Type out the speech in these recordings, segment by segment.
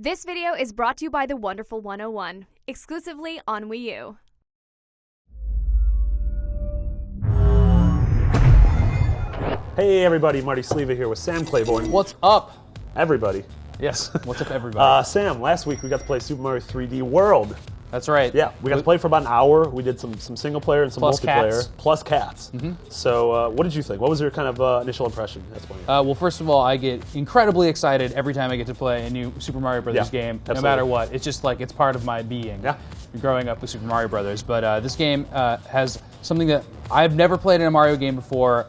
This video is brought to you by the Wonderful 101, exclusively on Wii U. Hey everybody, Marty Sleva here with Sam Claiborne. What's up? Everybody. Yes, what's up everybody? Sam, last week we got to play Super Mario 3D World. That's right. Yeah, we got to play for about an hour. We did some single player and some Plus multiplayer. cats. Plus cats. So what did you think? What was your kind of initial impression? That's funny. Well, first of all, I get incredibly excited every time I get to play a new Super Mario Brothers game, absolutely. no matter what. It's just like, it's part of my being. Yeah. Growing up with Super Mario Brothers. But this game has something that I've never played in a Mario game before,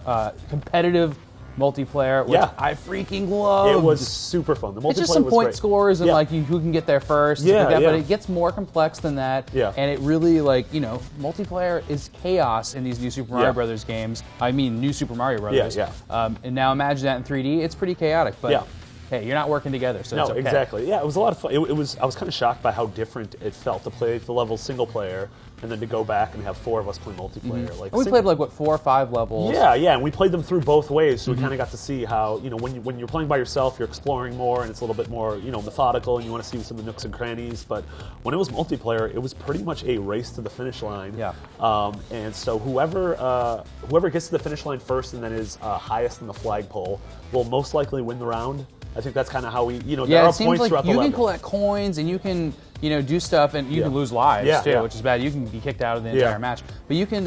competitive multiplayer, which I freaking love. It was super fun. The multiplayer It's just some was point great. scores and like who can get there first. Yeah, like that, yeah. But it gets more complex than that. Yeah. And it really, like, multiplayer is chaos in these new Super Mario Brothers games. I mean, new Super Mario Brothers. Yeah. And now imagine that in 3D. It's pretty chaotic, but hey, you're not working together, so it's okay. Exactly. Yeah, it was a lot of fun. I was kind of shocked by how different it felt to play the level single player and then to go back and have four of us play multiplayer. Like, And we played like, what, 4 or 5 levels? Yeah, and we played them through both ways, so we kind of got to see how, when you're playing by yourself, you're exploring more, and it's a little bit more, methodical, and you want to see some of the nooks and crannies. But when it was multiplayer, it was pretty much a race to the finish line. Yeah. And so whoever gets to the finish line first and then is highest in the flagpole will most likely win the round. I think that's kind of how we, there are it seems points like throughout the you level. can collect coins and you can, do stuff, and you can lose lives too, which is bad. You can be kicked out of the entire match. But you can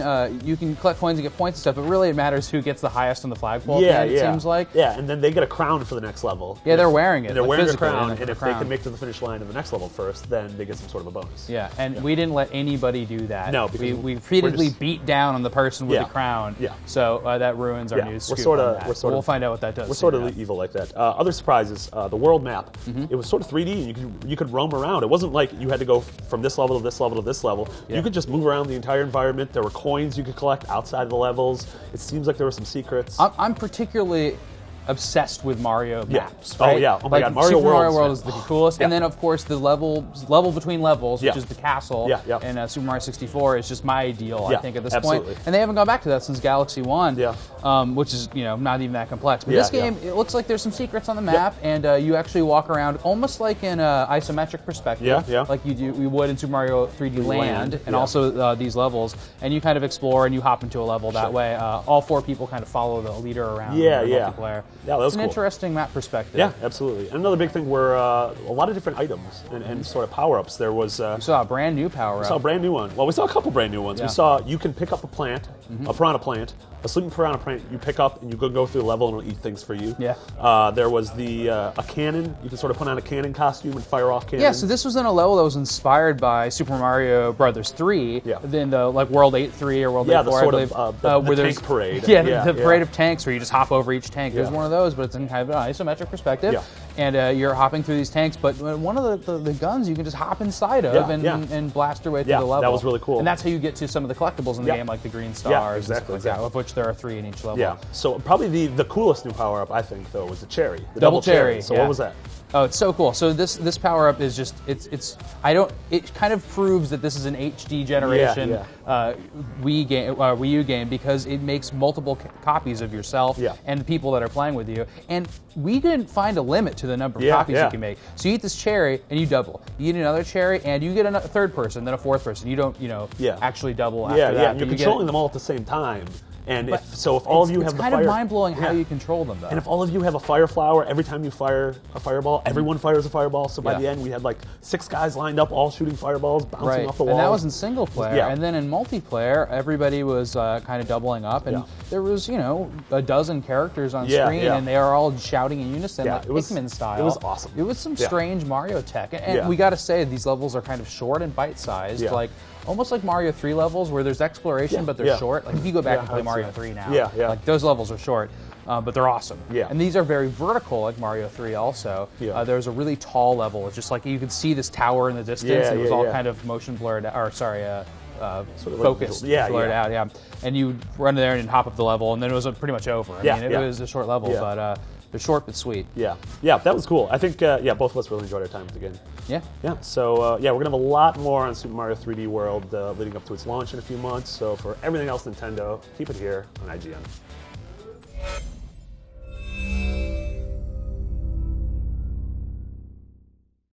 collect coins and get points and stuff. But really, it matters who gets the highest on the flagpole. It seems like. Yeah, and then they get a crown for the next level. Yeah, they're wearing it. And they're like, wearing a physically, crown, and if they crown. can make it to the finish line of the next level first, then they get some sort of a bonus. Yeah, and we didn't let anybody do that. No, because we repeatedly beat down on the person with the crown. Yeah. So that ruins our news scoop. We'll find out what that does. We're sort of evil like that. Other surprises: the world map. It was sort of 3D, and you could roam around. It wasn't like you had to go from this level to this level to this level. You could just move around the entire environment. There were coins you could collect outside of the levels. It seems like there were some secrets. I'm particularly obsessed with Mario maps. Oh right? yeah. Oh my God. Mario Super Mario World's World is the coolest, and then of course the level between levels, which is the castle. And Super Mario 64 is just my ideal. I think at this point, and they haven't gone back to that since Galaxy 1. Which is not even that complex. But this game, it looks like there's some secrets on the map, and you actually walk around almost like in an isometric perspective, like you would in Super Mario 3D Land, and also these levels, and you kind of explore and you hop into a level that way. All 4 people kind of follow the leader around. Multiplayer. Yeah, that was it's an interesting map perspective. Yeah, absolutely. And another big thing were a lot of different items and sort of power-ups. There was... we saw a brand new power-up. We saw a brand new one. Well, we saw a couple brand new ones. We saw you can pick up a plant, a piranha plant, a sleeping piranha plant you pick up and you go through the level and it'll eat things for you. Yeah. There was a cannon. You can sort of put on a cannon costume and fire off cannons. Yeah, so this was in a level that was inspired by Super Mario Brothers 3. Then the World 8 3 or World 8 4, I believe. The tank parade. The parade of tanks where you just hop over each tank. There's one of those, but it's in kind of an isometric perspective. And you're hopping through these tanks, but one of the guns you can just hop inside of and blast your way through the level. That was really cool. And that's how you get to some of the collectibles in the game, like the green stars and stuff like that, of which there are 3 in each level. Yeah. So probably the coolest new power-up, I think, though, was the cherry. The double cherry. So what was that? Oh, it's so cool. So this power up is just it kind of proves that this is an HD generation Wii U game because it makes multiple copies of yourself and the people that are playing with you. And we didn't find a limit to the number of copies you can make. So you eat this cherry and you double. You eat another cherry and you get a third person, then a fourth person. You don't actually double after that. And you're controlling them all at the same time. And if all of you have the fire... It's kind of mind-blowing how you control them, though. And if all of you have a fire flower, every time you fire a fireball, everyone fires a fireball. So by the end, we had like 6 guys lined up, all shooting fireballs, bouncing off the walls. And that was in single player. And then in multiplayer, everybody was kind of doubling up. And there was, a dozen characters on screen, and they are all shouting in unison, like Pikmin style. It was awesome. It was some strange Mario tech. And we got to say, these levels are kind of short and bite-sized. Like, almost like Mario 3 levels where there's exploration, but they're short. Like if you go back and play Mario 3 now, like those levels are short, but they're awesome. And these are very vertical, like Mario 3 also. There's a really tall level. It's just like you could see this tower in the distance. It was all kind of motion blurred, or sorry, sort of focused, blurred out. And you run there and hop up the level, and then it was pretty much over. I mean, it was a short level, but they're short but sweet. Yeah, that was cool. I think, both of us really enjoyed our time with the game. Yeah. So, we're going to have a lot more on Super Mario 3D World leading up to its launch in a few months. So for everything else Nintendo, keep it here on IGN.